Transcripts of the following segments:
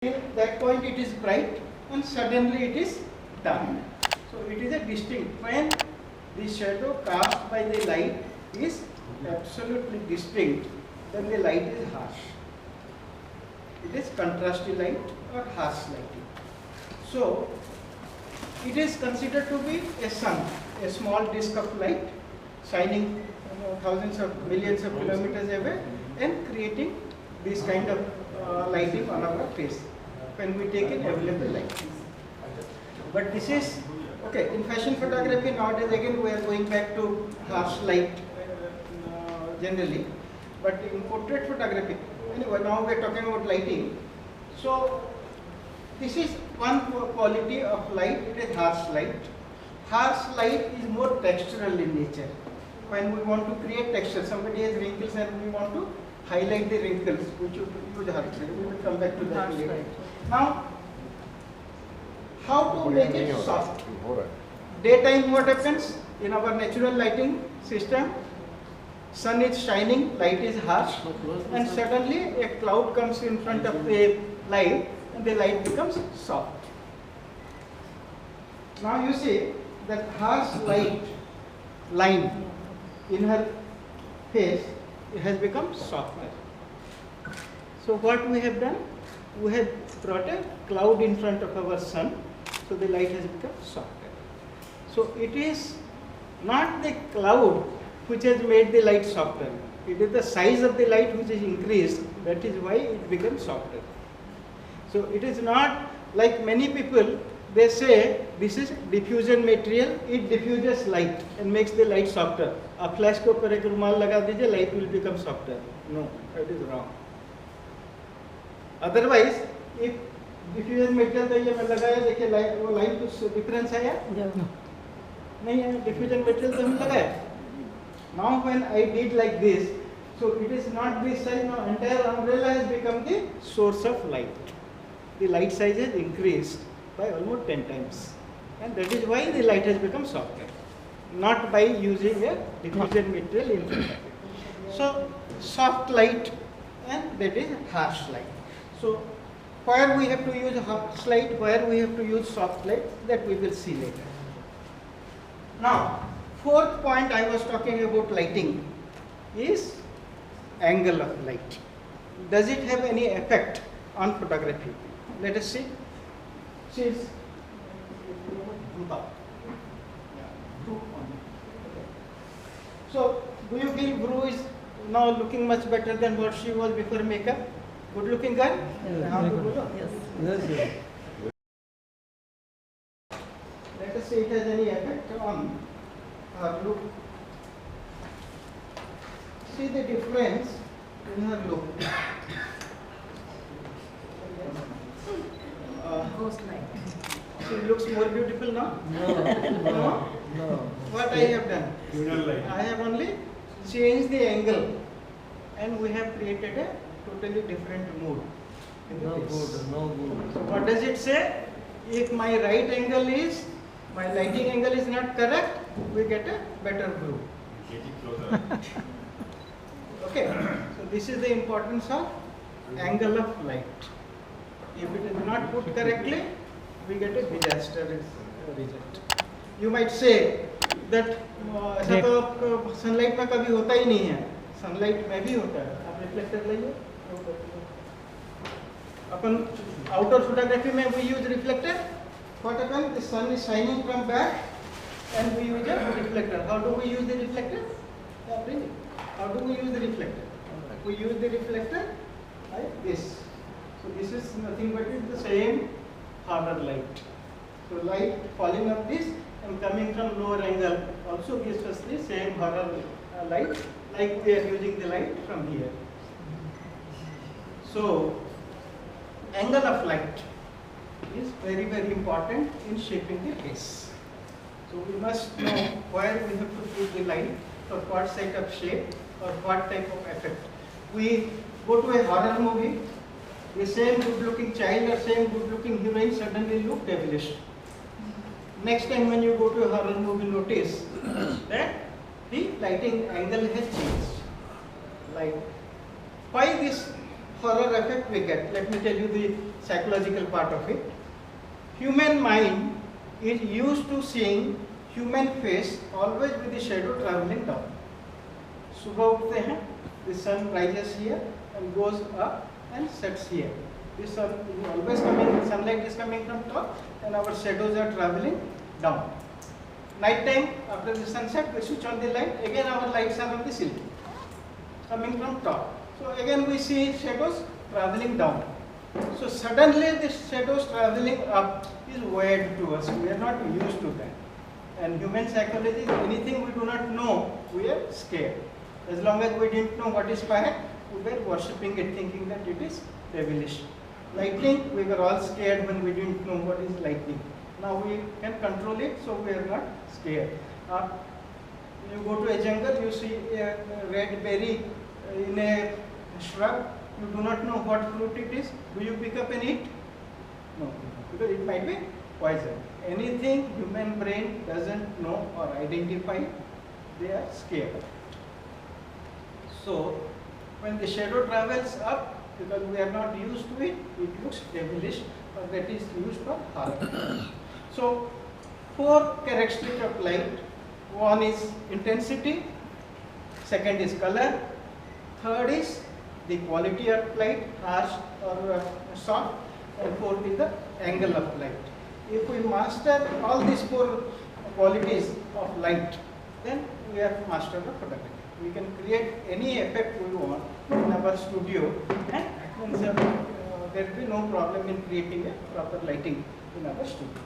Till that point it is bright and suddenly it is dark. So it is a distinct. When the shadow cast by the light is absolutely distinct, then the light is harsh. It is contrasty light or harsh lighting. So it is considered to be a sun, a small disk of light shining thousands of millions of kilometers away and creating this kind of lighting on our face when we take in available light. But this is okay. In fashion photography nowadays, again we are going back to harsh light generally. But in portrait photography, anyway, now we are talking about lighting. So this is one quality of light. It is harsh light. Harsh light is more textural in nature. When we want to create texture, somebody has wrinkles and we want to highlight the wrinkles, which you use harsh light. We will come back to that later. Now, how to make it soft? Daytime, what happens in our natural lighting system? Sun is shining, light is harsh, and suddenly a cloud comes in front of the light, and the light becomes soft. Now you see that harsh light line in her face, it has become softer. So what we have done? We have brought a cloud in front of our sun, so the light has become softer. So it is not the cloud which has made the light softer. It is the size of the light which is increased, that is why it becomes softer. So it is not like many people, they say this is diffusion material, it diffuses light and makes the light softer. A flash के ऊपर एक रुमाल लगा दीजिए, light will become softer. No, that is wrong. Otherwise, if diffusion material तो ये मैं लगाया, देखिए वो light कुछ difference आया? नहीं है, diffusion material तो हम लगाया. Now when I did like this, so it is not this size, now entire umbrella has become the source of light. The light size has increased by almost 10 times, and that is why the light has become softer, not by using a diffusion material in front of it. So soft light and that is harsh light. So where we have to use harsh light, where we have to use soft light, that we will see later. Now, fourth point I was talking about lighting is angle of light. Does it have any effect on photography? Let us see. So, do you feel Guru is now looking much better than what she was before makeup? Good looking girl? Yes. Let us see if it has any effect on her look. See the difference in her look. She looks more beautiful now? No. What I have done? I have only changed the angle and we have created a totally different mood. No good. So what does it say? If my right angle is, my lighting angle is not correct, we get a better view. Okay, so this is the importance of angle of light. If it is not put correctly, we get a disastrous result. You might say that ऐसा तो sunlight में कभी होता ही नहीं है, sunlight में भी होता है. आप reflector लाइए. अपन outdoor photography में we use reflector. What happens? The sun is shining from back, and we use a reflector. How do we use the reflector? How do we use the reflector? We use the reflector like this. So this is nothing but the same harder light. So light falling on this and coming from lower angle also gives us the same harder light, like we are using the light from here. So angle of light is very, very important in shaping the face. So we must know where we have to put the light, for what set of shape or what type of effect. We go to a horror movie, the same good looking child or same good looking heroine suddenly look devilish. Next time when you go to a horror movie, notice that the lighting angle has changed. Like, why this horror effect we get. Let me tell you the psychological part of it. Human mind is used to seeing human face always with the shadow traveling down. सुबह उठते हैं, the sun rises here and goes up and sets here. The sun is always coming, sunlight is coming from top and our shadows are traveling down. Night time, after the sunset, we switch on the light, again our lights are on the ceiling, coming from top. So again we see shadows traveling down. So suddenly the shadows traveling up is weird to us, we are not used to that. And human psychology, anything we do not know, we are scared. As long as we didn't know what is fire, we were worshipping it, thinking that it is devilish. Lightning, we were all scared when we didn't know what is lightning. Now we can control it, so we are not scared. You go to a jungle, you see a red berry in a shrub, you do not know what fruit it is. Do you pick up and eat? No, because it might be poison. Anything human brain doesn't know or identify, they are scared. So, when the shadow travels up, because we are not used to it, it looks devilish, or that is used for horror. So, 4 characteristics of light. One is intensity, second is color, third is the quality of light, harsh or soft, and fourth is the angle of light. If we master all these 4 qualities of light, then we are master of photography. We can create any effect we want in our studio, and there will be no problem in creating a proper lighting in our studio.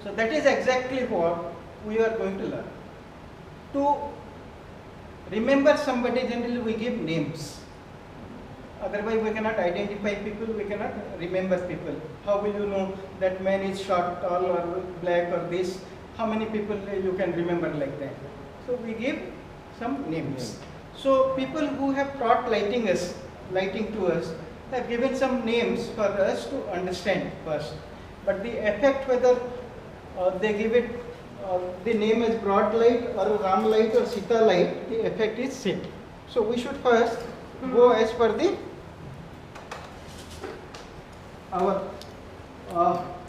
So that is exactly what we are going to learn. To remember somebody, generally we give names. Otherwise we cannot identify people, we cannot remember people. How will you know that man is short, tall or black or this? How many people you can remember like that? So we give some names. So people who have taught lighting to us have given some names for us to understand first. But the effect, whether they give it the name as broad light or Ram light or Sita light, the effect is same. So we should first go as per the our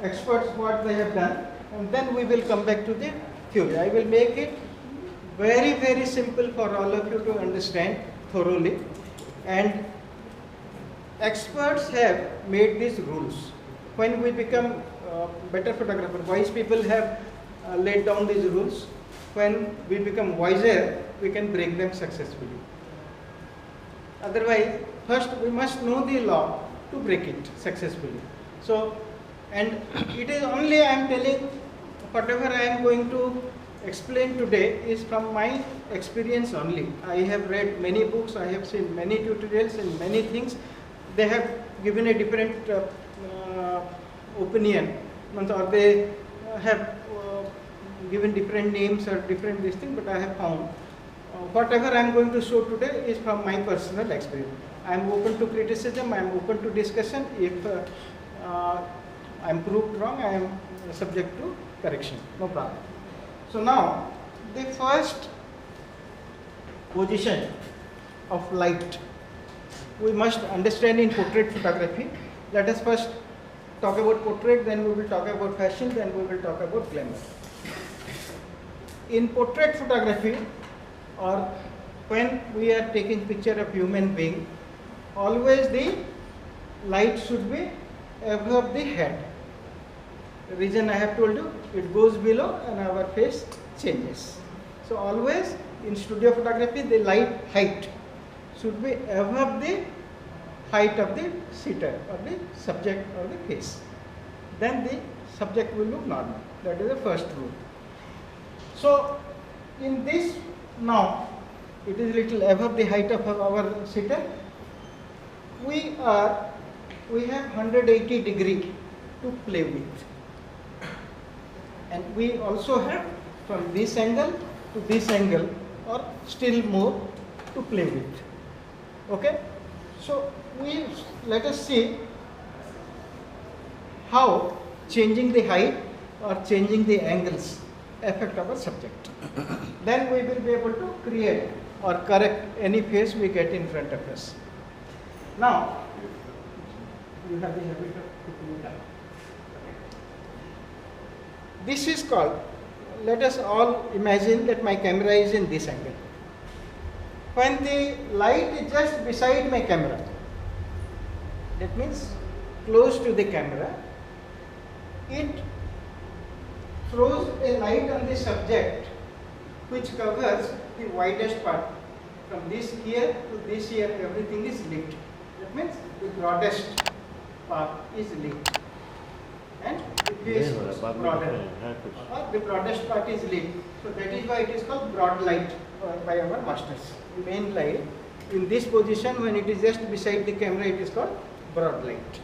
experts what they have done, and then we will come back to the theory. I will make it very simple for all of you to understand thoroughly, and experts have made these rules. When we become better photographer, wise people have laid down these rules. When we become wiser, we can break them successfully. Otherwise, first we must know the law to break it successfully. So, and it is only I am telling, whatever I am going to explain today is from my experience only. I have read many books, I have seen many tutorials and many things. They have given a different opinion, or they have given different names or different this thing, but I have found whatever I am going to show today is from my personal experience. I am open to criticism, I am open to discussion. If I am proved wrong, I am subject to correction, no problem. So now, the first position of light we must understand in portrait photography. Let us first talk about portrait, then we will talk about fashion, then we will talk about glamour. In portrait photography, or when we are taking picture of human being, always the light should be above the head. The reason I have told you, it goes below and our face changes. So always in studio photography, the light height should be above the height of the sitter or the subject or the face. Then the subject will look normal. That is the first rule. So in this now, it is little above the height of our sitter. We have 180 degree to play with, and we also have from this angle to this angle, or still more to play with. Okay, so let us see how changing the height or changing the angles affect our subject. Then we will be able to create or correct any face we get in front of us. Now, you have the habit of putting it down. This is called, let us all imagine that my camera is in this angle. When the light is just beside my camera, that means close to the camera, it throws a light on the subject which covers the widest part. From this here to this here, everything is lit. That means the broadest part is lit. And the face is broader. Or the broadest part is lit. So that is why it is called broad light by our masters. The main light in this position, when it is just beside the camera, it is called broad light.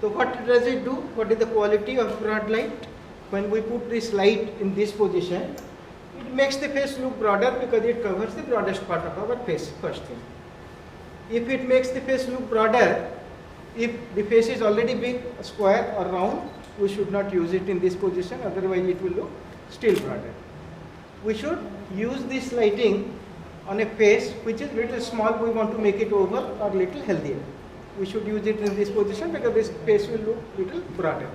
So what does it do? What is the quality of broad light? When we put this light in this position, it makes the face look broader because it covers the broadest part of our face, first thing. If it makes the face look broader, if the face is already big, square or round, we should not use it in this position, otherwise it will look still broader. We should use this lighting on a face which is little small, we want to make it oval or little healthier. We should use it in this position because this face will look little broader.